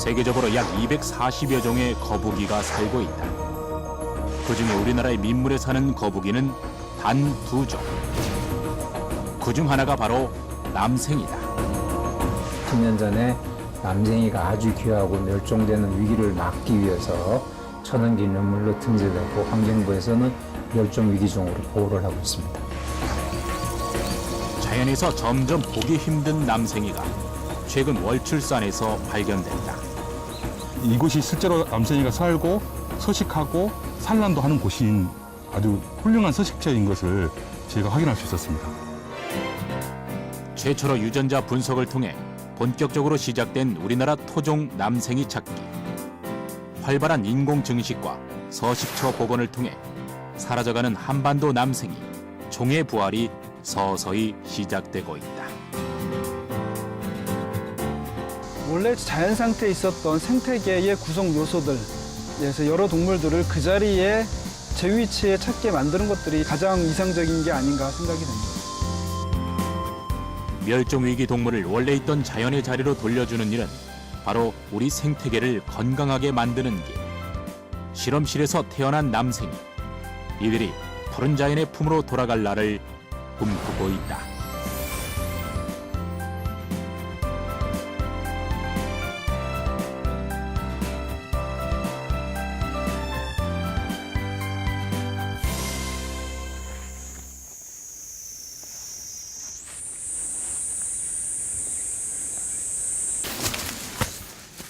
세계적으로 약 240여 종의 거북이가 살고 있다. 그중에 우리나라의 민물에 사는 거북이는 단 2종. 그중 하나가 바로 남생이다. 10년 전에 남생이가 아주 귀하고 멸종되는 위기를 막기 위해서 천연기념물로 등재되고 환경부에서는 멸종위기종으로 보호를 하고 있습니다. 자연에서 점점 보기 힘든 남생이가 최근 월출산에서 발견됐다. 이곳이 실제로 남생이가 살고 서식하고 산란도 하는 곳인 아주 훌륭한 서식처인 것을 제가 확인할 수 있었습니다. 최초로 유전자 분석을 통해 본격적으로 시작된 우리나라 토종 남생이 찾기. 활발한 인공 증식과 서식처 복원을 통해 사라져가는 한반도 남생이 종의 부활이 서서히 시작되고 있다. 원래 자연 상태에 있었던 생태계의 구성 요소들에서 여러 동물들을 그 자리에 제 위치에 찾게 만드는 것들이 가장 이상적인 게 아닌가 생각이 됩니다. 멸종위기 동물을 원래 있던 자연의 자리로 돌려주는 일은 바로 우리 생태계를 건강하게 만드는 길. 실험실에서 태어난 남생이 이들이 푸른 자연의 품으로 돌아갈 날을 꿈꾸고 있다.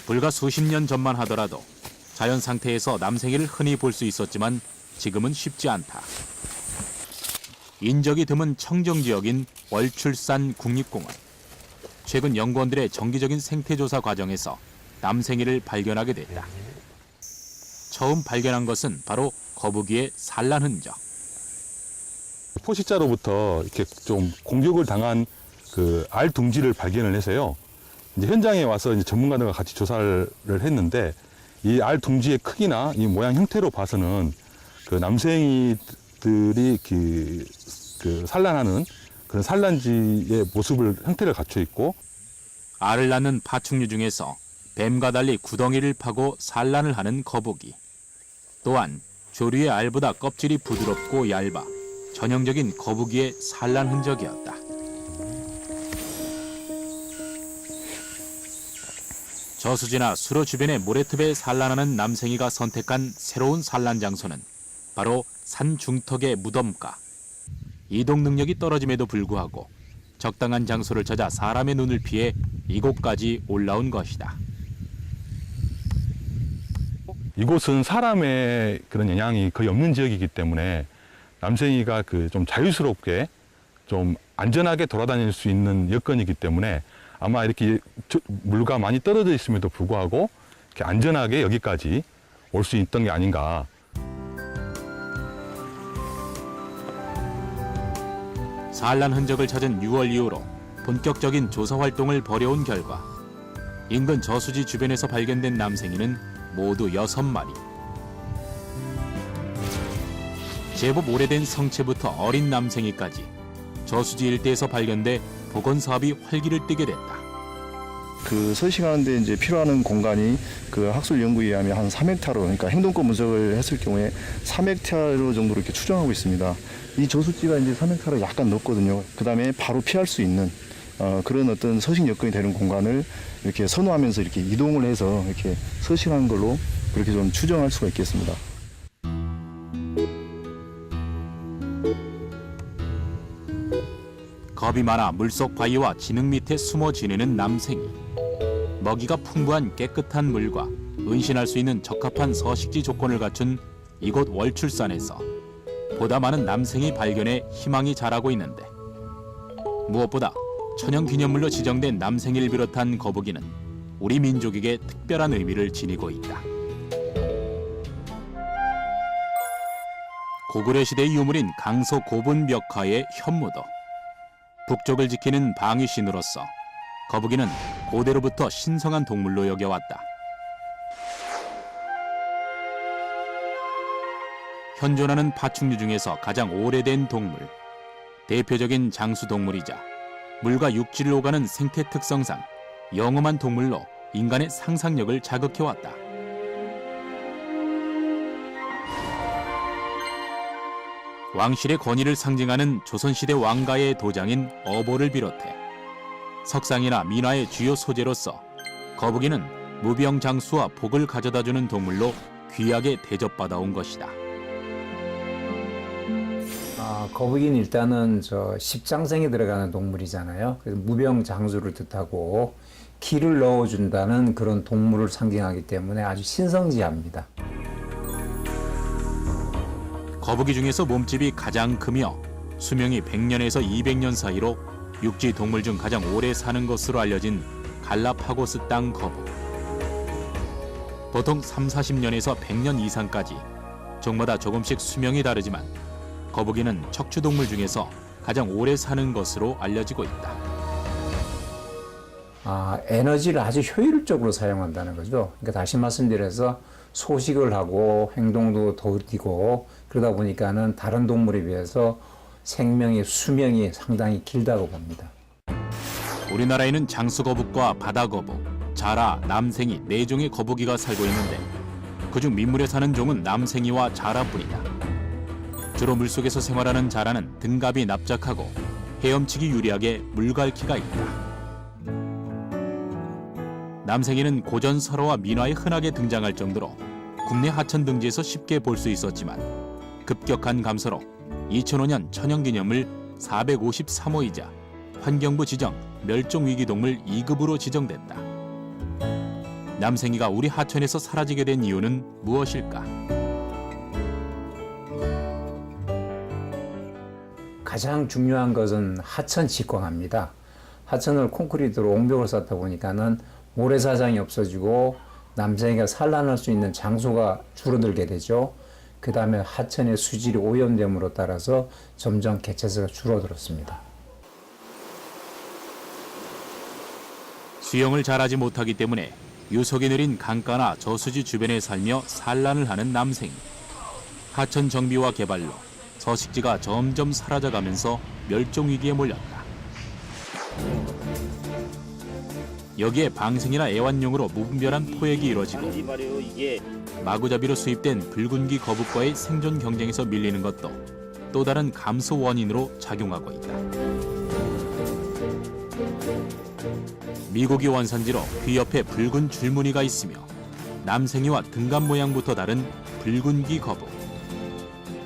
불과 수십 년 전만 하더라도 자연 상태에서 남생이를 흔히 볼 수 있었지만 지금은 쉽지 않다. 인적이 드문 청정지역인 월출산 국립공원. 최근 연구원들의 정기적인 생태조사 과정에서 남생이를 발견하게 됐다. 처음 발견한 것은 바로 거북이의 산란 흔적. 포식자로부터 이렇게 좀 공격을 당한 그 알 둥지를 발견을 해서요. 이제 현장에 와서 이제 전문가들과 같이 조사를 했는데 이 알 둥지의 크기나 이 모양 형태로 봐서는 그 남생이들이 그 산란하는 그런 산란지의 모습을 형태를 갖춰 있고, 알을 낳는 파충류 중에서 뱀과 달리 구덩이를 파고 산란을 하는 거북이. 또한 조류의 알보다 껍질이 부드럽고 얇아 전형적인 거북이의 산란 흔적이었다. 저수지나 수로 주변의 모래톱에 산란하는 남생이가 선택한 새로운 산란 장소는 바로 산 중턱의 무덤가. 이동 능력이 떨어짐에도 불구하고 적당한 장소를 찾아 사람의 눈을 피해 이곳까지 올라온 것이다. 이곳은 사람의 그런 영향이 거의 없는 지역이기 때문에 남생이가 그 좀 자유스럽게 좀 안전하게 돌아다닐 수 있는 여건이기 때문에 아마 이렇게 물과 많이 떨어져 있음에도 불구하고 이렇게 안전하게 여기까지 올 수 있던 게 아닌가. 산란 흔적을 찾은 6월 이후로 본격적인 조사 활동을 벌여온 결과 인근 저수지 주변에서 발견된 남생이는 모두 6마리. 제법 오래된 성체부터 어린 남생이까지 저수지 일대에서 발견돼 복원 사업이 활기를 띠게 됐다. 그 서식하는데 이제 필요한 공간이 그 학술 연구에 의하면 한 3헥타르, 그러니까 행동권 분석을 했을 경우에 3헥타르 정도로 이렇게 추정하고 있습니다. 이 저수지가 이제 3헥타르 약간 넓거든요. 그 다음에 바로 피할 수 있는 그런 어떤 서식 여건이 되는 공간을 이렇게 선호하면서 이렇게 이동을 해서 이렇게 서식하는 걸로 그렇게 좀 추정할 수가 있겠습니다. 겁이 많아 물속 바위와 진흙 밑에 숨어 지내는 남생이. 먹이가 풍부한 깨끗한 물과 은신할 수 있는 적합한 서식지 조건을 갖춘 이곳 월출산에서 보다 많은 남생이 발견에 희망이 자라고 있는데, 무엇보다 천연기념물로 지정된 남생이를 비롯한 거북이는 우리 민족에게 특별한 의미를 지니고 있다. 고구려 시대의 유물인 강서 고분 벽화의 현무도. 북쪽을 지키는 방위신으로서 거북이는 고대로부터 신성한 동물로 여겨왔다. 현존하는 파충류 중에서 가장 오래된 동물, 대표적인 장수동물이자 물과 육지를 오가는 생태 특성상 영험한 동물로 인간의 상상력을 자극해왔다. 왕실의 권위를 상징하는 조선시대 왕가의 도장인 어보를 비롯해 석상이나 민화의 주요 소재로서 거북이는 무병장수와 복을 가져다주는 동물로 귀하게 대접받아온 것이다. 거북이는 일단은 십장생에 들어가는 동물이잖아요. 그래서 무병장수를 뜻하고 기를 넣어준다는 그런 동물을 상징하기 때문에 아주 신성지합니다. 거북이 중에서 몸집이 가장 크며 수명이 100년에서 200년 사이로 육지 동물 중 가장 오래 사는 것으로 알려진 갈라파고스 땅 거북. 보통 30-40년에서 100년 이상까지 종마다 조금씩 수명이 다르지만 거북이는 척추동물 중에서 가장 오래 사는 것으로 알려지고 있다. 에너지를 아주 효율적으로 사용한다는 거죠. 그러니까 다시 말씀드려서 소식을 하고 행동도 더디고 그러다 보니까는 다른 동물에 비해서 생명의 수명이 상당히 길다고 봅니다. 우리나라에는 장수거북과 바다거북, 자라, 남생이 4종의 거북이가 살고 있는데 그중 민물에 사는 종은 남생이와 자라뿐이다. 주로 물속에서 생활하는 자라는 등갑이 납작하고 헤엄치기 유리하게 물갈퀴가 있다. 남생이는 고전 설화와 민화에 흔하게 등장할 정도로 국내 하천 등지에서 쉽게 볼 수 있었지만 급격한 감소로 2005년 천연기념물 453호이자 환경부 지정 멸종위기동물 2급으로 지정됐다. 남생이가 우리 하천에서 사라지게 된 이유는 무엇일까? 가장 중요한 것은 하천 직광합니다. 하천을 콘크리트로 옹벽을 쌓다 보니까는 모래사장이 없어지고 남생이가 산란할 수 있는 장소가 줄어들게 되죠. 그 다음에 하천의 수질이 오염됨으로 따라서 점점 개체수가 줄어들었습니다. 수영을 잘하지 못하기 때문에 유속이 느린 강가나 저수지 주변에 살며 산란을 하는 남생이. 하천 정비와 개발로 서식지가 점점 사라져가면서 멸종위기에 몰렸다. 여기에 방생이나 애완용으로 무분별한 포획이 이루어지고 마구잡이로 수입된 붉은기 거북과의 생존 경쟁에서 밀리는 것도 또 다른 감소 원인으로 작용하고 있다. 미고기 원산지로 귀 옆에 붉은 줄무늬가 있으며 남생이와 등갑 모양부터 다른 붉은기 거북.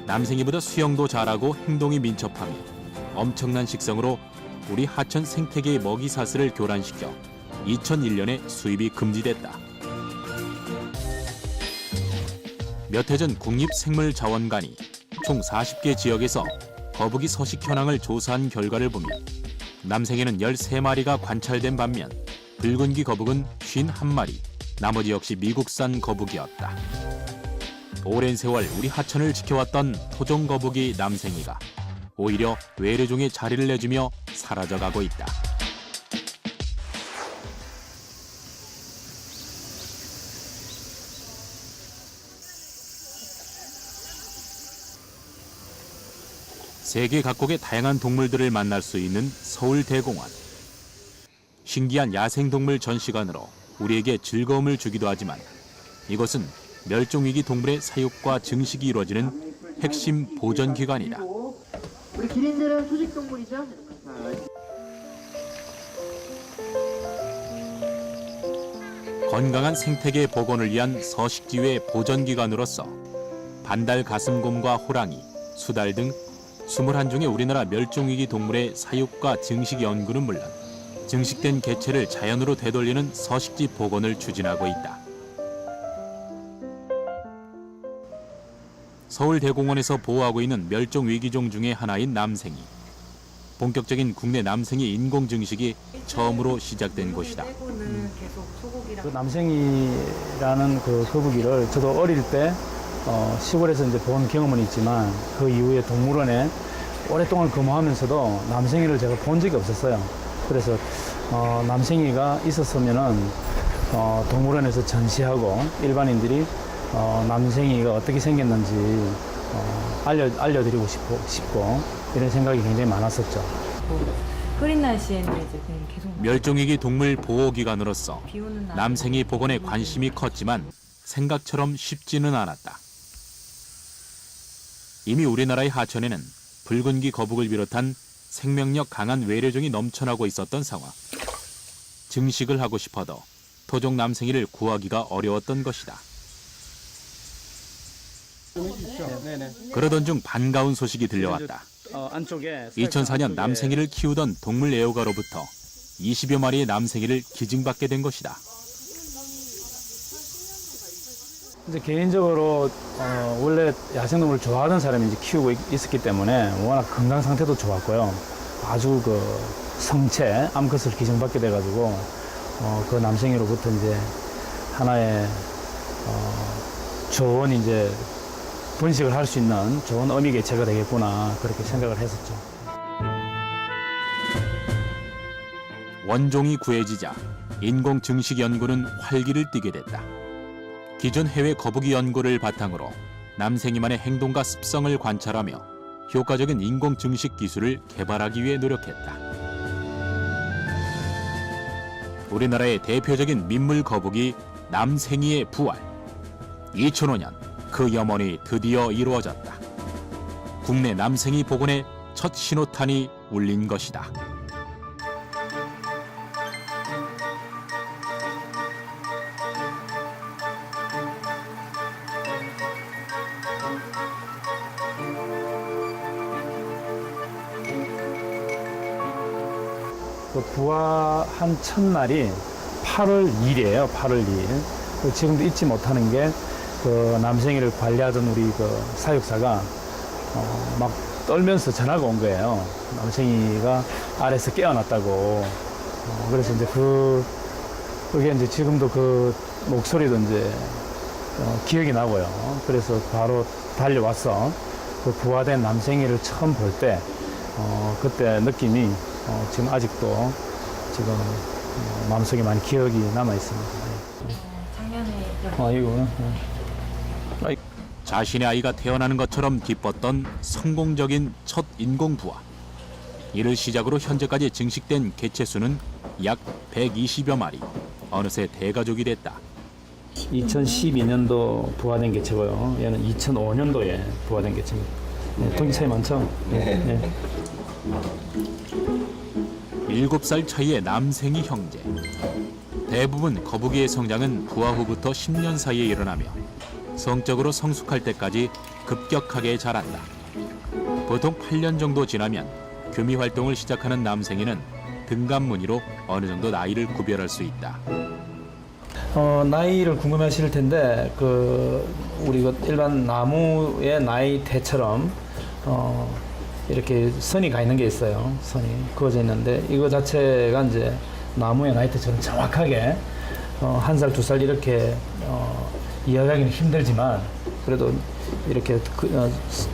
남생이보다 수영도 잘하고 행동이 민첩하며 엄청난 식성으로 우리 하천 생태계의 먹이사슬을 교란시켜 2001년에 수입이 금지됐다. 몇 해 전 국립생물자원관이 총 40개 지역에서 거북이 서식 현황을 조사한 결과를 보면 남생에는 13마리가 관찰된 반면 붉은기 거북은 51마리, 나머지 역시 미국산 거북이었다. 오랜 세월 우리 하천을 지켜왔던 토종거북이 남생이가 오히려 외래종의 자리를 내주며 사라져가고 있다. 세계 각국의 다양한 동물들을 만날 수 있는 서울대공원. 신기한 야생동물 전시관으로 우리에게 즐거움을 주기도 하지만 이곳은 멸종위기 동물의 사육과 증식이 이루어지는 핵심 보전기관이다. 우리 기린들은 초식동물이죠? 건강한 생태계 복원을 위한 서식지의 보전기관으로서 반달 가슴곰과 호랑이, 수달 등 21종의 우리나라 멸종위기 동물의 사육과 증식 연구는 물론 증식된 개체를 자연으로 되돌리는 서식지 복원을 추진하고 있다. 서울대공원에서 보호하고 있는 멸종위기종 중의 하나인 남생이. 본격적인 국내 남생이 인공 증식이 처음으로 시작된 곳이다. 그 남생이라는 그 거북이를 저도 어릴 때 시골에서 이제 본 경험은 있지만 그 이후에 동물원에 오랫동안 근무하면서도 남생이를 제가 본 적이 없었어요. 그래서 남생이가 있었으면은 동물원에서 전시하고 일반인들이 남생이가 어떻게 생겼는지 알려드리고 싶고 이런 생각이 굉장히 많았었죠. 흐린 날씨에는 이제 그냥 계속 멸종위기 동물 보호기관으로서 비 오는 날 남생이 복원에 관심이 컸지만 생각처럼 쉽지는 않았다. 이미 우리나라의 하천에는 붉은기 거북을 비롯한 생명력 강한 외래종이 넘쳐나고 있었던 상황. 증식을 하고 싶어도 토종 남생이를 구하기가 어려웠던 것이다. 그러던 중 반가운 소식이 들려왔다. 2004년 남생이를 키우던 동물 애호가로부터 20여 마리의 남생이를 기증받게 된 것이다. 이제 개인적으로 원래 야생동물을 좋아하는 사람이 이제 키우고 있었기 때문에 워낙 건강 상태도 좋았고요. 아주 그 성체 암컷을 기증받게 돼가지고 그 남생이로부터 이제 하나의 좋은 이제 번식을 할 수 있는 좋은 어미 개체가 되겠구나 그렇게 생각을 했었죠. 원종이 구해지자 인공 증식 연구는 활기를 띠게 됐다. 기존 해외 거북이 연구를 바탕으로 남생이만의 행동과 습성을 관찰하며 효과적인 인공 증식 기술을 개발하기 위해 노력했다. 우리나라의 대표적인 민물 거북이 남생이의 부활. 2005년 그 염원이 드디어 이루어졌다. 국내 남생이 복원의 첫 신호탄이 울린 것이다. 그 부화한 첫날이 8월 2일이에요. 8월 2일. 지금도 잊지 못하는 게 그 남생이를 관리하던 우리 그 사육사가 막 떨면서 전화가 온 거예요. 남생이가 아래에서 깨어났다고. 그래서 이제 그게 이제 지금도 그 목소리도 이제 기억이 나고요. 그래서 바로 달려와서 그 부화된 남생이를 처음 볼 때 그때 느낌이 지금 아직도 지금 마음속에 많이 기억이 남아 있습니다. 작년에 이거 자신의 아이가 태어나는 것처럼 기뻤던 성공적인 첫 인공 부화. 이를 시작으로 현재까지 증식된 개체 수는 약 120여 마리. 어느새 대가족이 됐다. 2012년도 부화된 개체고요. 얘는 2005년도에 부화된 개체입니다. 동기 차이 많죠? 네. 7살 차이의 남생이 형제. 대부분 거북이의 성장은 부화 후부터 10년 사이에 일어나며 성적으로 성숙할 때까지 급격하게 자란다. 보통 8년 정도 지나면 교미 활동을 시작하는 남생이는 등갑 무늬로 어느 정도 나이를 구별할 수 있다. 나이를 궁금해하실 텐데 우리 일반 나무의 나이대처럼 이렇게 선이 가 있는 게 있어요. 선이 그어져 있는데 이거 자체가 이제 나무의 나이대처럼 정확하게 1살, 2살 이렇게 이해하기는 힘들지만 그래도 이렇게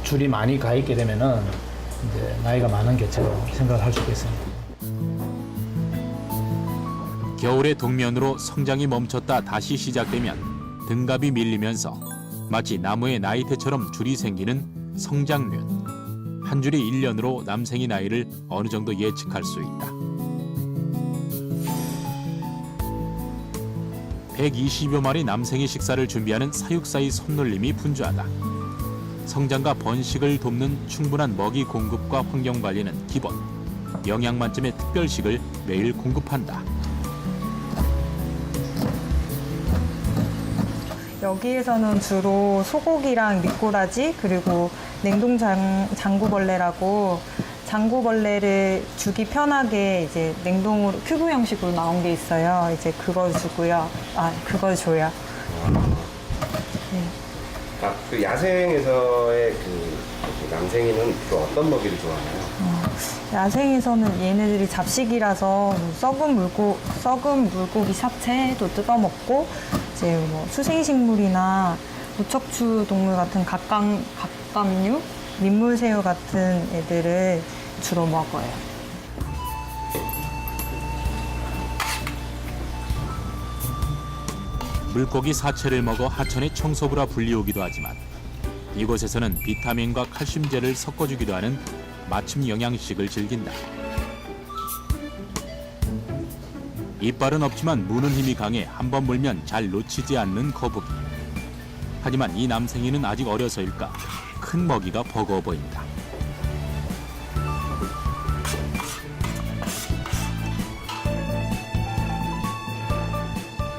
줄이 많이 가 있게 되면은 이제 나이가 많은 개체로 생각을 할 수 있겠습니다. 겨울의 동면으로 성장이 멈췄다 다시 시작되면 등갑이 밀리면서 마치 나무의 나이테처럼 줄이 생기는 성장륜. 한 줄이 1년으로 남생이 나이를 어느 정도 예측할 수 있다. 120여 마리 남생이 식사를 준비하는 사육사의 손놀림이 분주하다. 성장과 번식을 돕는 충분한 먹이 공급과 환경 관리는 기본. 영양 만점의 특별식을 매일 공급한다. 여기에서는 주로 소고기랑 미꾸라지 그리고 냉동 장구벌레라고 장구벌레를 주기 편하게 이제 냉동으로 큐브 형식으로 나온 게 있어요. 이제 그걸 주고요. 그걸 줘요. 네. 그 야생에서의 그 남생이는 주로 어떤 먹이를 좋아하나요? 야생에서는 얘네들이 잡식이라서 썩은 물고기 사체도 뜯어먹고 이제 뭐 수생식물이나 무척추 동물 같은 갑각류, 민물새우 같은 애들을 주로 먹어요. 물고기 사체를 먹어 하천의 청소부라 불리우기도 하지만 이곳에서는 비타민과 칼슘제를 섞어주기도 하는 맞춤 영양식을 즐긴다. 이빨은 없지만 무는 힘이 강해 한 번 물면 잘 놓치지 않는 거북이. 하지만 이 남생이는 아직 어려서일까 큰 먹이가 버거워 보인다.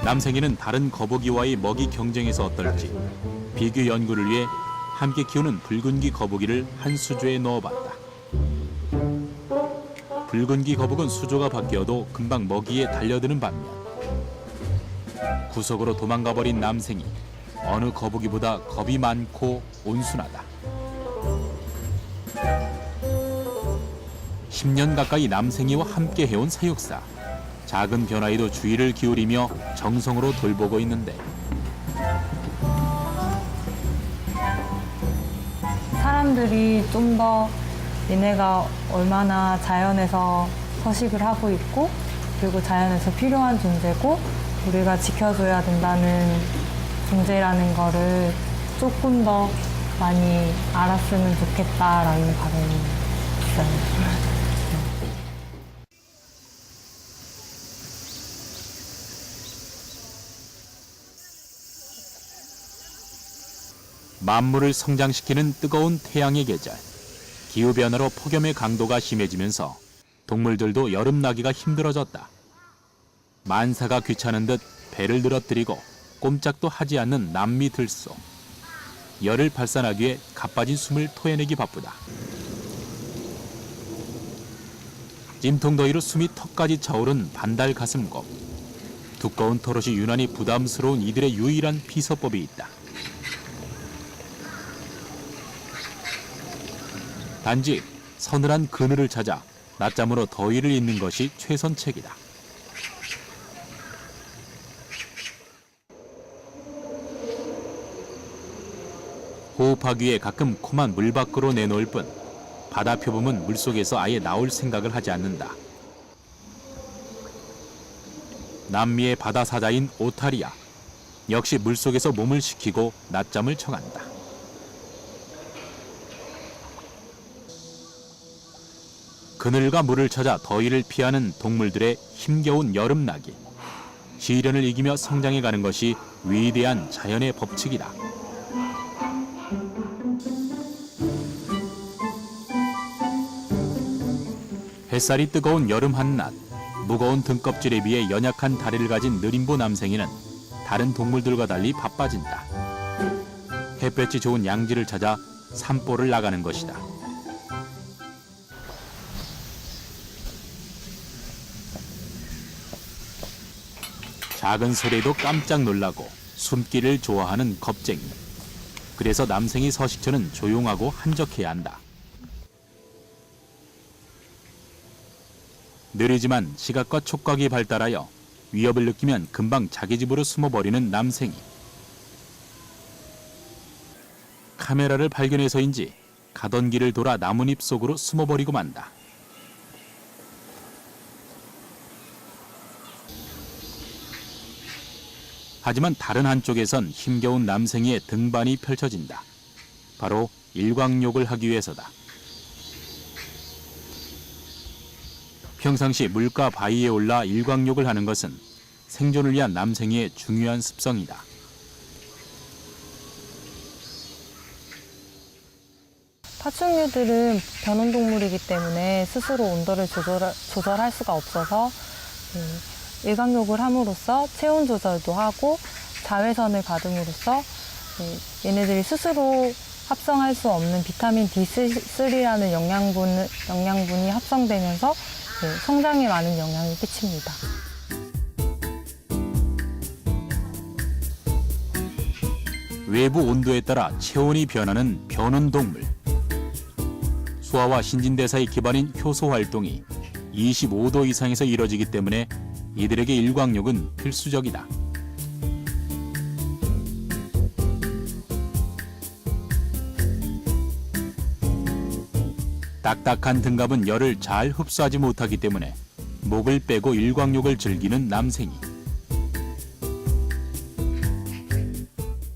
남생이는 다른 거북이와의 먹이 경쟁에서 어떨지 비교 연구를 위해 함께 키우는 붉은기 거북이를 한 수조에 넣어봤다. 붉은기 거북은 수조가 바뀌어도 금방 먹이에 달려드는 반면 구석으로 도망가버린 남생이 어느 거북이보다 겁이 많고 온순하다. 10년 가까이 남생이와 함께 해온 사육사. 작은 변화에도 주의를 기울이며 정성으로 돌보고 있는데 사람들이 좀 더 얘네가 얼마나 자연에서 서식을 하고 있고 그리고 자연에서 필요한 존재고 우리가 지켜줘야 된다는 존재라는 거를 조금 더 많이 알았으면 좋겠다라는 바람이 있어요. 만물을 성장시키는 뜨거운 태양의 계절. 기후변화로 폭염의 강도가 심해지면서 동물들도 여름나기가 힘들어졌다. 만사가 귀찮은 듯 배를 늘어뜨리고 꼼짝도 하지 않는 남미 들소. 열을 발산하기 위해 가빠진 숨을 토해내기 바쁘다. 찜통더위로 숨이 턱까지 차오른 반달 가슴곱. 두꺼운 털옷이 유난히 부담스러운 이들의 유일한 피서법이 있다. 단지 서늘한 그늘을 찾아 낮잠으로 더위를 잊는 것이 최선책이다. 호흡하기 위해 가끔 코만 물 밖으로 내놓을 뿐 바다 표범은 물속에서 아예 나올 생각을 하지 않는다. 남미의 바다 사자인 오타리아. 역시 물속에서 몸을 식히고 낮잠을 청한다. 그늘과 물을 찾아 더위를 피하는 동물들의 힘겨운 여름나기. 시련을 이기며 성장해가는 것이 위대한 자연의 법칙이다. 햇살이 뜨거운 여름 한낮, 무거운 등껍질에 비해 연약한 다리를 가진 느림보 남생이는 다른 동물들과 달리 바빠진다. 햇볕이 좋은 양지를 찾아 산보를 나가는 것이다. 작은 소리에도 깜짝 놀라고 숨기를 좋아하는 겁쟁이. 그래서 남생이 서식처는 조용하고 한적해야 한다. 느리지만 시각과 촉각이 발달하여 위협을 느끼면 금방 자기 집으로 숨어버리는 남생이. 카메라를 발견해서인지 가던 길을 돌아 나뭇잎 속으로 숨어버리고 만다. 하지만 다른 한쪽에선 힘겨운 남생이의 등반이 펼쳐진다. 바로 일광욕을 하기 위해서다. 평상시 물가 바위에 올라 일광욕을 하는 것은 생존을 위한 남생이의 중요한 습성이다. 파충류들은 변온동물이기 때문에 스스로 온도를 조절할 수가 없어서 일광욕을 함으로써 체온 조절도 하고 자외선을 받음으로써 얘네들이 스스로 합성할 수 없는 비타민 D3라는 영양분이 합성되면서 성장에 많은 영향을 끼칩니다. 외부 온도에 따라 체온이 변하는 변온동물. 소화와 신진대사의 기반인 효소 활동이 25도 이상에서 이뤄지기 때문에 이들에게 일광욕은 필수적이다. 딱딱한 등갑은 열을 잘 흡수하지 못하기 때문에 목을 빼고 일광욕을 즐기는 남생이.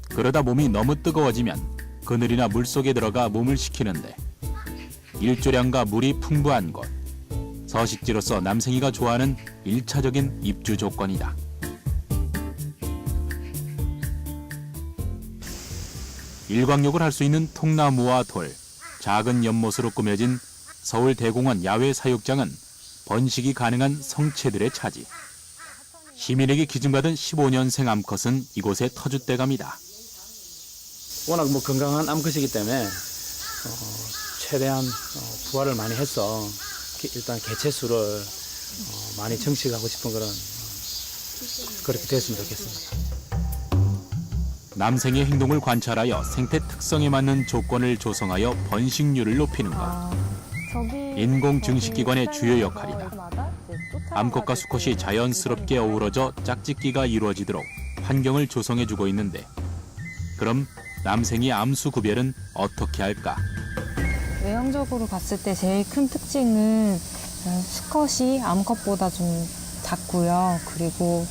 그러다 몸이 너무 뜨거워지면 그늘이나 물속에 들어가 몸을 식히는데 일조량과 물이 풍부한 곳, 서식지로서 남생이가 좋아하는 일차적인 입주 조건이다. 일광욕을 할 수 있는 통나무와 돌, 작은 연못으로 꾸며진 서울대공원 야외 사육장은 번식이 가능한 성체들의 차지. 시민에게 기증받은 15년생 암컷은 이곳의 터줏대감이다. 워낙 뭐 건강한 암컷이기 때문에 최대한 부화를 많이 해서 일단 개체수를 많이 증식하고 싶은 그런 그렇게 됐으면 좋겠습니다. 남생의 행동을 관찰하여 생태 특성에 맞는 조건을 조성하여 번식률을 높이는 것. 인공 증식기관의 주요 역할이다. 암컷과 수컷이 자연스럽게 어우러져 짝짓기가 이루어지도록 환경을 조성해주고 있는데, 그럼 남생이 암수 구별은 어떻게 할까? 외형적으로 봤을 때 제일 큰 특징은 수컷이 암컷보다 좀 작고요. 그리고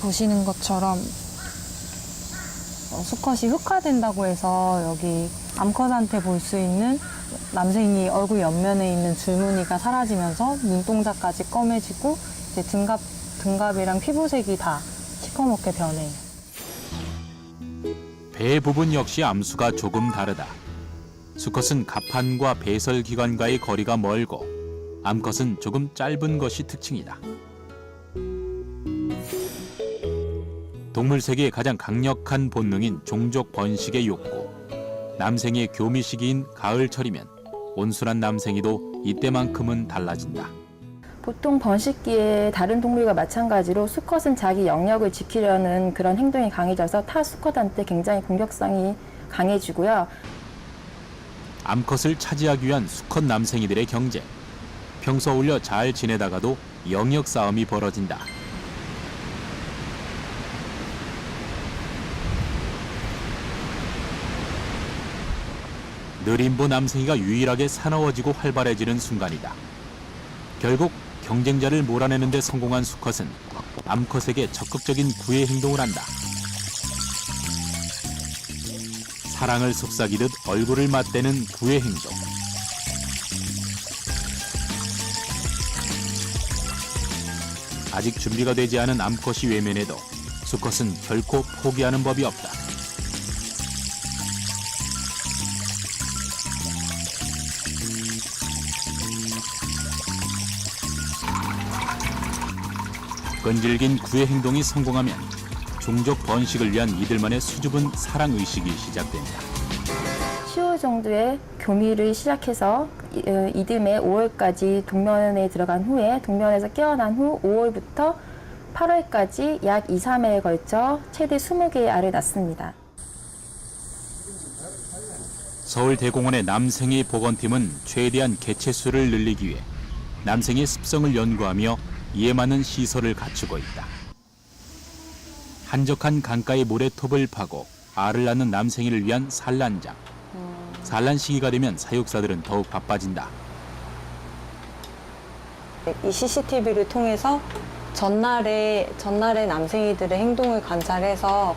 보시는 것처럼 수컷이 흑화된다고 해서 여기 암컷한테 볼 수 있는 남생이 얼굴 옆면에 있는 줄무늬가 사라지면서 눈동자까지 검해지고 이제 등갑이랑 피부색이 다 시커멓게 변해요. 배 부분 역시 암수가 조금 다르다. 수컷은 갑판과 배설기관과의 거리가 멀고 암컷은 조금 짧은 것이 특징이다. 동물 세계의 가장 강력한 본능인 종족 번식의 욕구. 남생의 교미 시기인 가을철이면 온순한 남생이도 이때만큼은 달라진다. 보통 번식기에 다른 동물과 마찬가지로 수컷은 자기 영역을 지키려는 그런 행동이 강해져서 타 수컷한테 굉장히 공격성이 강해지고요. 암컷을 차지하기 위한 수컷 남생이들의 경쟁. 평소 어울려 잘 지내다가도 영역 싸움이 벌어진다. 느림보 남생이가 유일하게 사나워지고 활발해지는 순간이다. 결국 경쟁자를 몰아내는 데 성공한 수컷은 암컷에게 적극적인 구애 행동을 한다. 사랑을 속삭이듯 얼굴을 맞대는 구애 행동. 아직 준비가 되지 않은 암컷이 외면해도 수컷은 결코 포기하는 법이 없다. 끈질긴 구애 행동이 성공하면 종족 번식을 위한 이들만의 수줍은 사랑의식이 시작된다. 10월 정도에 교미를 시작해서 이듬해 5월까지 동면에 들어간 후에 동면에서 깨어난 후 5월부터 8월까지 약 2, 3회에 걸쳐 최대 20개의 알을 낳습니다. 서울대공원의 남생이 보건팀은 최대한 개체수를 늘리기 위해 남생의 습성을 연구하며 이에 맞는 시설을 갖추고 있다. 한적한 강가의 모래톱을 파고 알을 낳는 남생이를 위한 산란장. 산란 시기가 되면 사육사들은 더욱 바빠진다. 이 CCTV를 통해서 전날의 남생이들의 행동을 관찰해서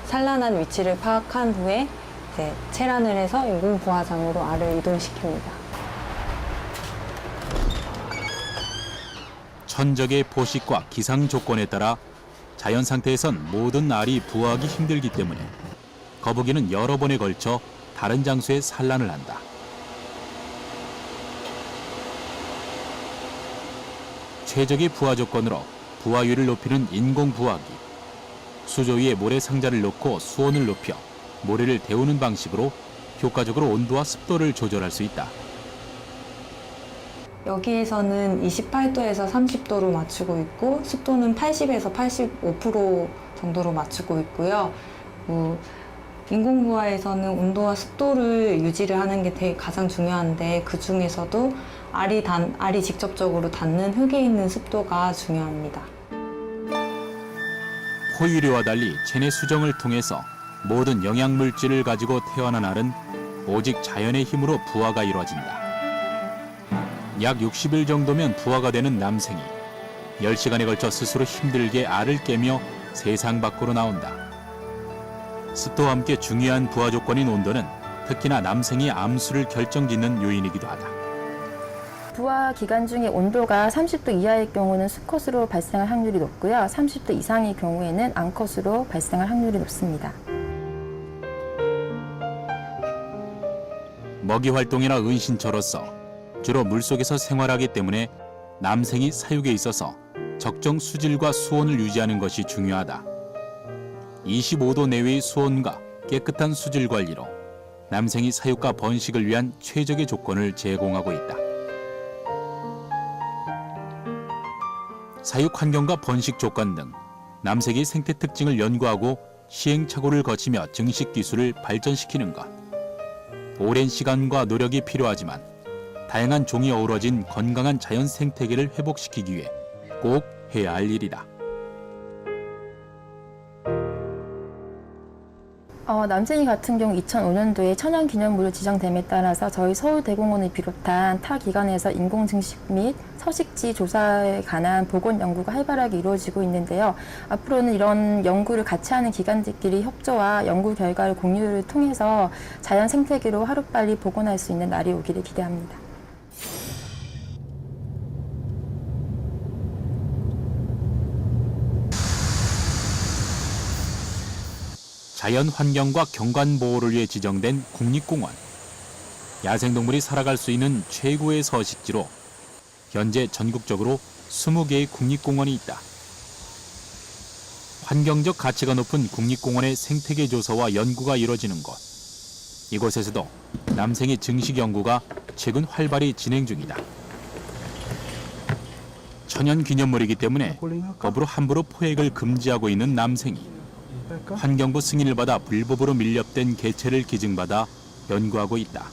산란한 위치를 파악한 후에 이제 체란을 해서 인공 부화장으로 알을 이동시킵니다. 천적의 포식과 기상 조건에 따라 자연 상태에선 모든 알이 부화하기 힘들기 때문에 거북이는 여러 번에 걸쳐 다른 장소에 산란을 한다. 최적의 부화 조건으로 부화율을 높이는 인공 부화기. 수조 위에 모래 상자를 놓고 수온을 높여 모래를 데우는 방식으로 효과적으로 온도와 습도를 조절할 수 있다. 여기에서는 28도에서 30도로 맞추고 있고 습도는 80에서 85% 정도로 맞추고 있고요. 인공부화에서는 온도와 습도를 유지를 하는 게 가장 중요한데 그 중에서도 알이 직접적으로 닿는 흙에 있는 습도가 중요합니다. 포유류와 달리 체내 수정을 통해서 모든 영양물질을 가지고 태어난 알은 오직 자연의 힘으로 부화가 이루어진다. 약 60일 정도면 부화가 되는 남생이 10시간에 걸쳐 스스로 힘들게 알을 깨며 세상 밖으로 나온다. 습도와 함께 중요한 부화 조건인 온도는 특히나 남생이 암수를 결정짓는 요인이기도 하다. 부화 기간 중에 온도가 30도 이하의 경우는 수컷으로 발생할 확률이 높고요. 30도 이상의 경우에는 암컷으로 발생할 확률이 높습니다. 먹이 활동이나 은신처로서 주로 물속에서 생활하기 때문에 남생이 사육에 있어서 적정 수질과 수온을 유지하는 것이 중요하다. 25도 내외의 수온과 깨끗한 수질 관리로 남생이 사육과 번식을 위한 최적의 조건을 제공하고 있다. 사육 환경과 번식 조건 등 남생의 생태 특징을 연구하고 시행착오를 거치며 증식 기술을 발전시키는 것. 오랜 시간과 노력이 필요하지만 다양한 종이 어우러진 건강한 자연 생태계를 회복시키기 위해 꼭 해야 할 일이다. 남생이 같은 경우 2005년도에 천연기념물로 지정됨에 따라서 저희 서울대공원을 비롯한 타 기관에서 인공증식 및 서식지 조사에 관한 보건 연구가 활발하게 이루어지고 있는데요. 앞으로는 이런 연구를 같이 하는 기관들끼리 협조와 연구 결과를 공유를 통해서 자연 생태계로 하루빨리 복원할 수 있는 날이 오기를 기대합니다. 자연 환경과 경관 보호를 위해 지정된 국립공원. 야생동물이 살아갈 수 있는 최고의 서식지로 현재 전국적으로 20개의 국립공원이 있다. 환경적 가치가 높은 국립공원의 생태계 조사와 연구가 이뤄지는 곳. 이곳에서도 남생의 증식 연구가 최근 활발히 진행 중이다. 천연기념물이기 때문에 법으로 함부로 포획을 금지하고 있는 남생이 환경부 승인을 받아 불법으로 밀렵된 개체를 기증받아 연구하고 있다.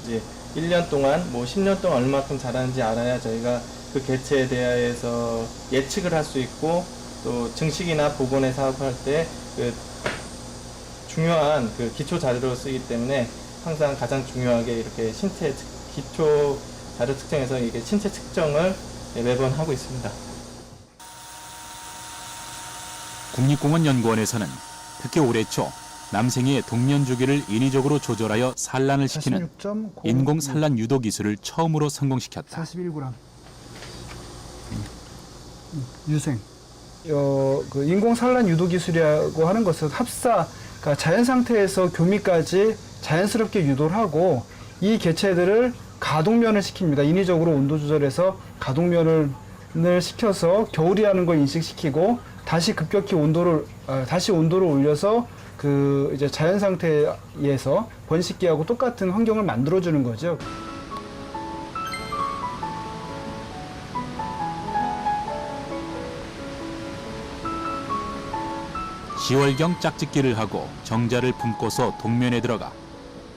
이제 1년 동안 10년 동안 얼마큼 자라는지 알아야 저희가 그 개체에 대해서 예측을 할 수 있고 또 증식이나 복원의 사업할 때 그 중요한 그 기초 자료로 쓰기 때문에 항상 가장 중요하게 이렇게 기초 자료 특정에서 이게 신체 측정을 매번 하고 있습니다. 국립공원연구원에서는 특히 올해 초 남생이의 동면 주기를 인위적으로 조절하여 산란을 시키는 46.06. 인공 산란 유도 기술을 처음으로 성공시켰다. 41g. 유생. 그 인공 산란 유도 기술이라고 하는 것은 그러니까 자연 상태에서 교미까지 자연스럽게 유도를 하고 이 개체들을 가동면을 시킵니다. 인위적으로 온도 조절해서 가동면을 시켜서 겨울이라는 걸 인식시키고 다시 급격히 온도를 올려서 그 이제 자연 상태에서 번식기하고 똑같은 환경을 만들어주는 거죠. (10월경) 짝짓기를 하고 정자를 품고서 동면에 들어가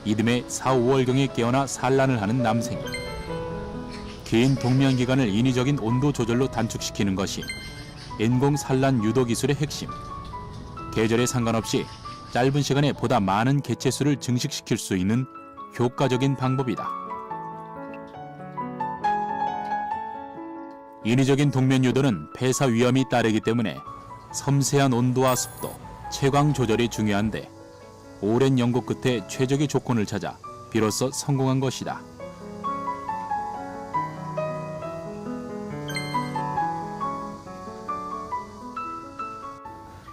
이듬해 4, 5월경에 깨어나 산란을 하는 남생이. 긴 동면 기간을 인위적인 온도 조절로 단축시키는 것이 인공 산란 유도 기술의 핵심. 계절에 상관없이 짧은 시간에 보다 많은 개체 수를 증식시킬 수 있는 효과적인 방법이다. 인위적인 동면 유도는 폐사 위험이 따르기 때문에 섬세한 온도와 습도, 채광 조절이 중요한데 오랜 연구 끝에 최적의 조건을 찾아 비로소 성공한 것이다.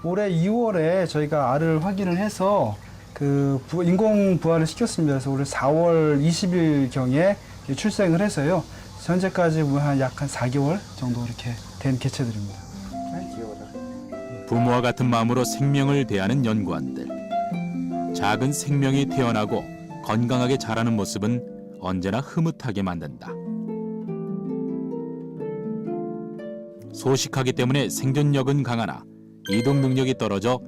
올해 2월에 저희가 알을 확인을 해서 그 인공 부화를 시켰습니다. 그래서 올해 4월 20일경에 출생을 해서요. 현재까지 약 한 4개월 정도 이렇게 된 개체들입니다. 부모와 같은 마음으로 생명을 대하는 연구원들. 작은 생명이 태어나고 건강하게 자라는 모습은 언제나 흐뭇하게 만든다. 소식하기 때문에 생존력은 강하나 이동 능력이 떨어져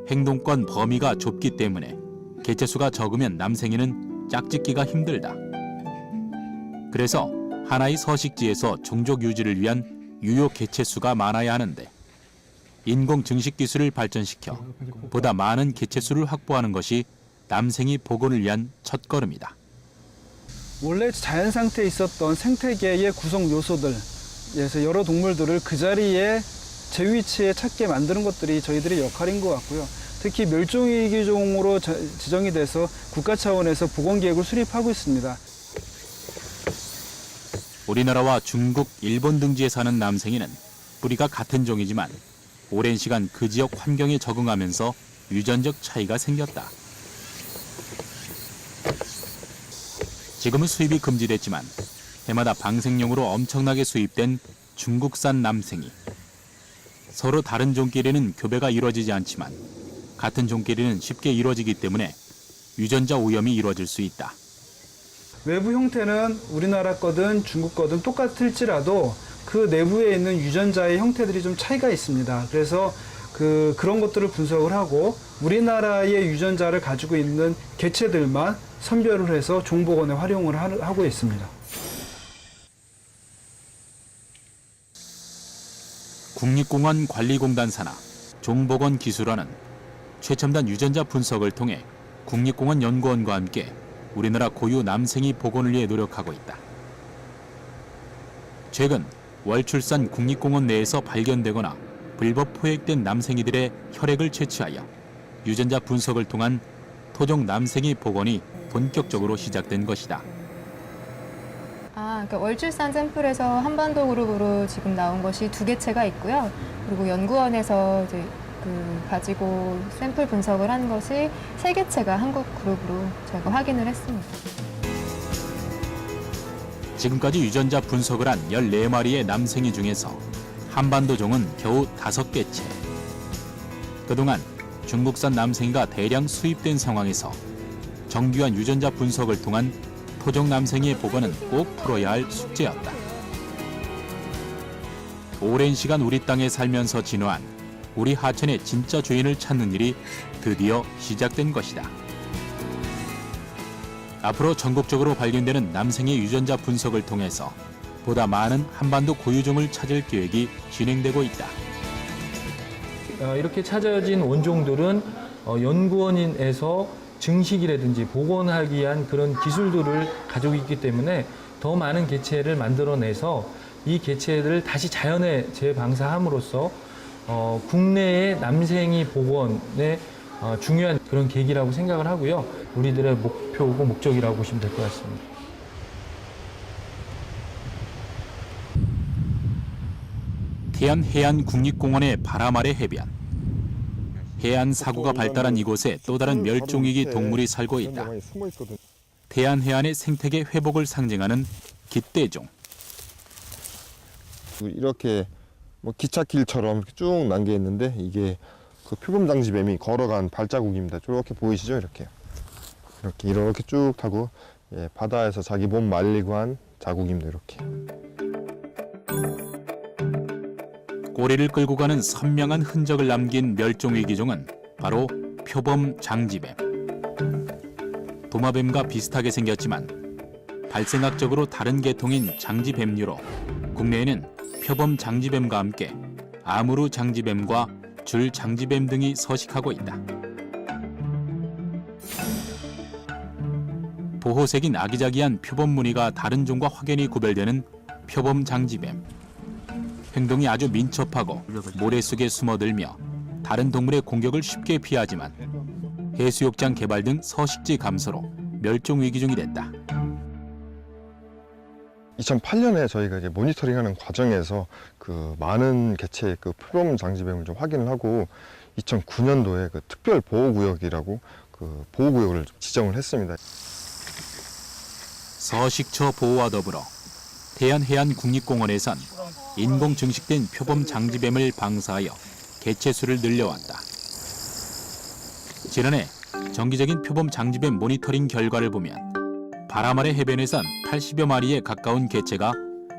행동권 범위가 좁기 때문에 개체수가 적으면 남생이는 짝짓기가 힘들다. 그래서 하나의 서식지에서 종족 유지를 위한 유효 개체수가 많아야 하는데 인공 증식 기술을 발전시켜 보다 많은 개체수를 확보하는 것이 남생이 복원을 위한 첫걸음이다. 원래 자연 상태에 있었던 생태계의 구성 요소들에서 여러 동물들을 그 자리에 제 위치에 찾게 만드는 것들이 저희들의 역할인 것 같고요. 특히 멸종위기종으로 지정이 돼서 국가 차원에서 복원 계획을 수립하고 있습니다. 우리나라와 중국, 일본 등지에 사는 남생이는 뿌리가 같은 종이지만 오랜 시간 그 지역 환경에 적응하면서 유전적 차이가 생겼다. 지금은 수입이 금지됐지만 해마다 방생용으로 엄청나게 수입된 중국산 남생이. 서로 다른 종끼리는 교배가 이루어지지 않지만 같은 종끼리는 쉽게 이루어지기 때문에 유전자 오염이 이루어질 수 있다. 외부 형태는 우리나라 거든 중국 거든 똑같을지라도 그 내부에 있는 유전자의 형태들이 좀 차이가 있습니다. 그래서 그런 것들을 분석을 하고 우리나라의 유전자를 가지고 있는 개체들만 선별을 해서 종복원에 활용을 하고 있습니다. 국립공원 관리공단 산하 종복원 기술원은 최첨단 유전자 분석을 통해 국립공원 연구원과 함께 우리나라 고유 남생이 복원을 위해 노력하고 있다. 최근 월출산 국립공원 내에서 발견되거나 불법 포획된 남생이들의 혈액을 채취하여 유전자 분석을 통한 토종 남생이 복원이 본격적으로 시작된 것이다. 그러니까 월출산 샘플에서 한반도 그룹으로 지금 나온 것이 2개체가 있고요. 그리고 연구원에서 이제 가지고 샘플 분석을 한 것이 3개체가 한국 그룹으로 저희가 확인을 했습니다. 지금까지 유전자 분석을 한 14마리의 남생이 중에서 한반도 종은 겨우 5개체. 그동안 중국산 남생이가 대량 수입된 상황에서 정교한 유전자 분석을 통한 토종 남생이의 복원은 꼭 풀어야 할 숙제였다. 오랜 시간 우리 땅에 살면서 진화한 우리 하천의 진짜 주인을 찾는 일이 드디어 시작된 것이다. 앞으로 전국적으로 발견되는 남생의 유전자 분석을 통해서 보다 많은 한반도 고유종을 찾을 계획이 진행되고 있다. 이렇게 찾아진 원종들은 연구원에서 증식이라든지 복원하기 위한 그런 기술들을 가지고 있기 때문에 더 많은 개체를 만들어내서 이 개체들을 다시 자연에 재방사함으로써 국내의 남생이 복원에 중요한 그런 계기라고 생각을 하고요. 우리들의 목표고 목적이라고 보시면 될 것 같습니다. 태안해안국립공원의 바람 아래 해변. 해안 사구가 발달한 이곳에 또 다른 멸종위기 동물이 살고 있다. 태안해안의 생태계 회복을 상징하는 깃대종. 이렇게 기찻길처럼 쭉 남겨 있는데 이게 그 표범장지뱀이 걸어간 발자국입니다. 이렇게 보이시죠? 이렇게 쭉 타고 바다에서 자기 몸 말리고 한 자국입니다. 이렇게. 꼬리를 끌고 가는 선명한 흔적을 남긴 멸종위기종은 바로 표범장지뱀. 도마뱀과 비슷하게 생겼지만 발생학적으로 다른 계통인 장지뱀류로 국내에는 표범장지뱀과 함께 아무르장지뱀과 줄장지뱀 등이 서식하고 있다. 보호색인 아기자기한 표범 무늬가 다른 종과 확연히 구별되는 표범장지뱀. 행동이 아주 민첩하고 모래 속에 숨어들며 다른 동물의 공격을 쉽게 피하지만 해수욕장 개발 등 서식지 감소로 멸종 위기종이 됐다. 2008년에 저희가 이제 모니터링하는 과정에서 그 많은 개체의 그 표범장지뱀을 좀 확인을 하고 2009년도에 그 특별 보호구역이라고 그 보호구역을 지정을 했습니다. 서식처 보호와 더불어 태안해안국립공원에선 인공 증식된 표범장지뱀을 방사하여 개체수를 늘려왔다. 지난해 정기적인 표범장지뱀 모니터링 결과를 보면 바람 아래 해변에선 80여 마리에 가까운 개체가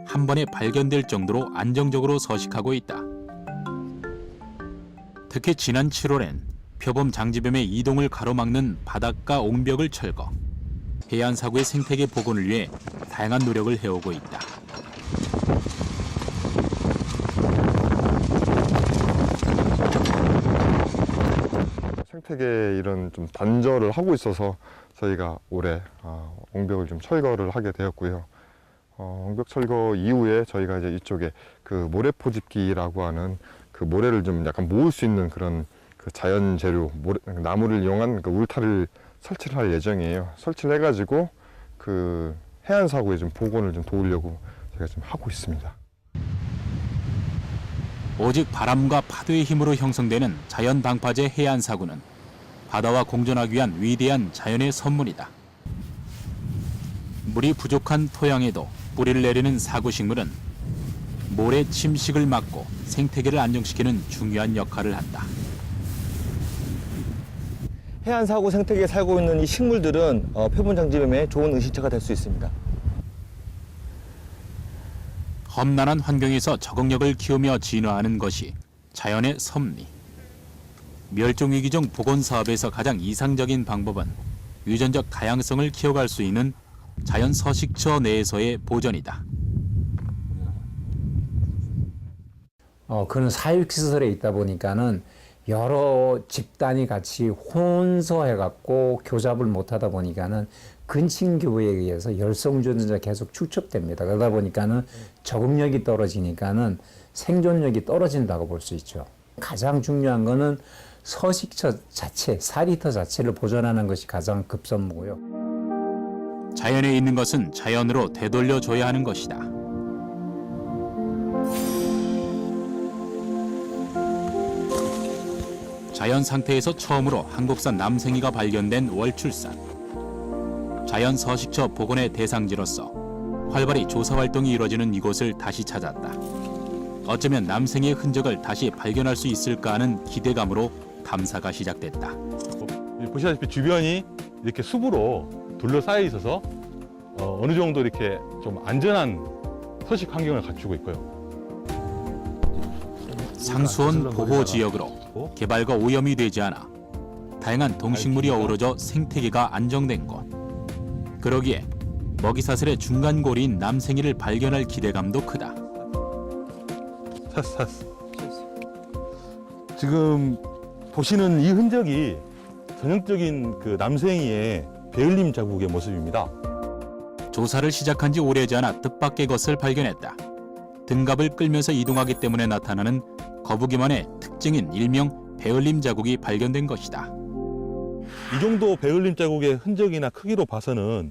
한 번에 발견될 정도로 안정적으로 서식하고 있다. 특히 지난 7월엔 표범장지뱀의 이동을 가로막는 바닷가 옹벽을 철거, 해안 사구의 생태계 복원을 위해 다양한 노력을 해오고 있다. 생태계 이런 좀 단절을 하고 있어서 저희가 올해 옹벽을 좀 철거를 하게 되었고요. 옹벽 철거 이후에 저희가 이제 이쪽에 그 모래 포집기라고 하는 그 모래를 좀 약간 모을 수 있는 그런 그 자연 재료, 나무를 이용한 그 울타리를 설치를 할 예정이에요. 설치를 해가지고 그 해안 사고에 좀 복원을 좀 도우려고 제가 좀 하고 있습니다. 오직 바람과 파도의 힘으로 형성되는 자연 방파제 해안 사구는 바다와 공존하기 위한 위대한 자연의 선물이다. 물이 부족한 토양에도 뿌리를 내리는 사구식물은 모래 침식을 막고 생태계를 안정시키는 중요한 역할을 한다. 해안 사고 생태계에 살고 있는 이 식물들은 표본 장지뱀에 좋은 은신처가 될 수 있습니다. 험난한 환경에서 적응력을 키우며 진화하는 것이 자연의 섭리. 멸종위기종 복원 사업에서 가장 이상적인 방법은 유전적 다양성을 키워갈 수 있는 자연 서식처 내에서의 보존이다. 그런 사육시설에 있다 보니까는 여러 집단이 같이 혼서해갖고 교잡을 못하다 보니까는 근친교에 의해서 열성주전자 계속 축적됩니다. 그러다 보니까는 적응력이 떨어지니까는 생존력이 떨어진다고 볼 수 있죠. 가장 중요한 거는 서식처 자체, 사리터 자체를 보존하는 것이 가장 급선무고요. 자연에 있는 것은 자연으로 되돌려줘야 하는 것이다. 자연 상태에서 처음으로 한국산 남생이가 발견된 월출산. 자연 서식처 복원의 대상지로서 활발히 조사 활동이 이루어지는 이곳을 다시 찾았다. 어쩌면 남생이의 흔적을 다시 발견할 수 있을까 하는 기대감으로 탐사가 시작됐다. 보시다시피 주변이 이렇게 숲으로 둘러싸여 있어서 어느 정도 이렇게 좀 안전한 서식 환경을 갖추고 있고요. 상수원 보호지역으로 개발과 오염이 되지 않아 다양한 동식물이 어우러져 생태계가 안정된 곳. 그러기에 먹이사슬의 중간고리인 남생이를 발견할 기대감도 크다. 지금 보시는 이 흔적이 전형적인 그 남생이의 배울림 자국의 모습입니다. 조사를 시작한 지 오래지 않아 뜻밖의 것을 발견했다. 등갑을 끌면서 이동하기 때문에 나타나는 거북이만의 특징인 일명 배울림 자국이 발견된 것이다. 이 정도 배울림 자국의 흔적이나 크기로 봐서는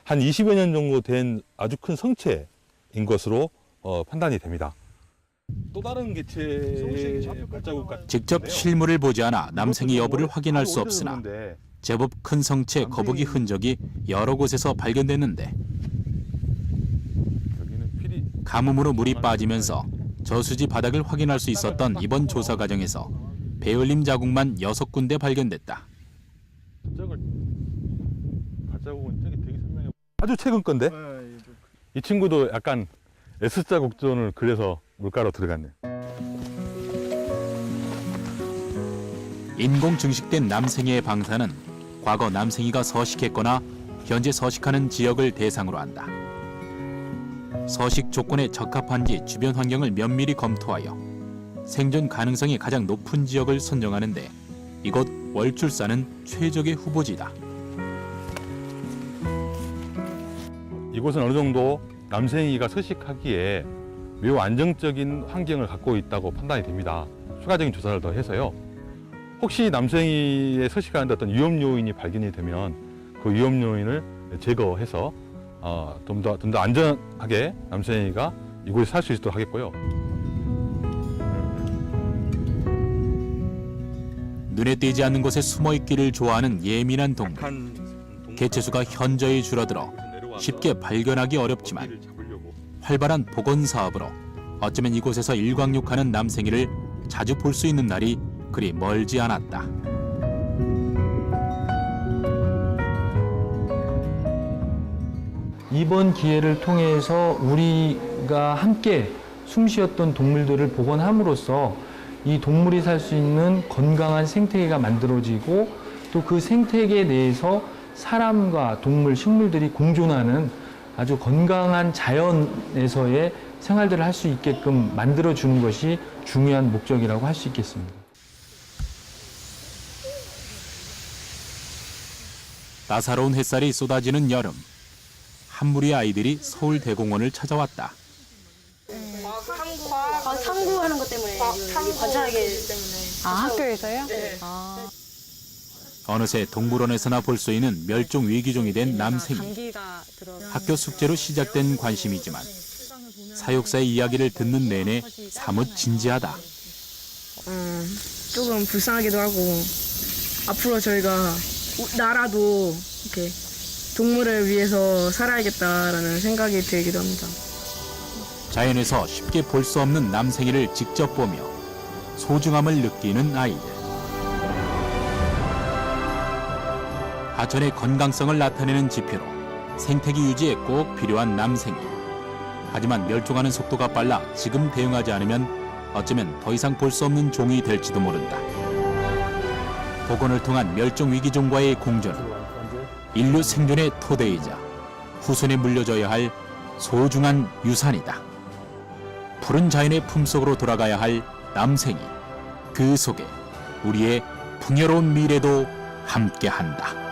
한 20여 년 정도 된 아주 큰 성체인 것으로 판단이 됩니다. 또 다른 개체의 발자국 같은 직접 실물을 보지 않아 남생이 여부를 확인할 수 없으나 제법 큰 성체 거북이 흔적이 여러 곳에서 발견됐는데 가뭄으로 물이 빠지면서 저수지 바닥을 확인할 수 있었던 이번 조사 과정에서 배울림 자국만 6군데 발견됐다. 발자국은 저기 되게 선명해. 아주 최근 건데 이 친구도 약간 S자국 존을 그려서 물가로 들어갔네. 인공 증식된 남생이의 방사는 과거 남생이가 서식했거나 현재 서식하는 지역을 대상으로 한다. 서식 조건에 적합한지 주변 환경을 면밀히 검토하여 생존 가능성이 가장 높은 지역을 선정하는데 이곳 월출산은 최적의 후보지다. 이곳은 어느 정도 남생이가 서식하기에 매우 안정적인 환경을 갖고 있다고 판단이 됩니다. 추가적인 조사를 더 해서요. 혹시 남생이의 서식하는 데 어떤 위험 요인이 발견이 되면 그 위험 요인을 제거해서 좀 더 안전하게 남생이가 이곳에 살 수 있도록 하겠고요. 눈에 띄지 않는 곳에 숨어있기를 좋아하는 예민한 동물. 개체수가 현저히 줄어들어 쉽게 발견하기 어렵지만 활발한 복원 사업으로 어쩌면 이곳에서 일광욕하는 남생이를 자주 볼 수 있는 날이 그리 멀지 않았다. 이번 기회를 통해서 우리가 함께 숨쉬었던 동물들을 복원함으로써 이 동물이 살 수 있는 건강한 생태계가 만들어지고 또 그 생태계 내에서 사람과 동물, 식물들이 공존하는 아주 건강한 자연에서의 생활들을 할 수 있게끔 만들어주는 것이 중요한 목적이라고 할 수 있겠습니다. 따사로운 햇살이 쏟아지는 여름. 한 무리의 아이들이 서울대공원을 찾아왔다. 탐구하는 것 때문에 관찰하기 때문에. 아, 학교에서요? 네. 아. 어느새 동물원에서나 볼 수 있는 멸종 위기종이 된 남생이. 감기가 들어서. 학교 숙제로 시작된 관심이지만 사육사의 이야기를 듣는 내내 사뭇 진지하다. 조금 불쌍하기도 하고 앞으로 저희가 나라도 이렇게 동물을 위해서 살아야겠다라는 생각이 들기도 합니다. 자연에서 쉽게 볼 수 없는 남생이를 직접 보며 소중함을 느끼는 아이들. 하천의 건강성을 나타내는 지표로 생태계 유지에 꼭 필요한 남생이. 하지만 멸종하는 속도가 빨라 지금 대응하지 않으면 어쩌면 더 이상 볼 수 없는 종이 될지도 모른다. 복원을 통한 멸종위기종과의 공존은 인류 생존의 토대이자 후손에 물려줘야 할 소중한 유산이다. 푸른 자연의 품속으로 돌아가야 할 남생이, 그 속에 우리의 풍요로운 미래도 함께한다.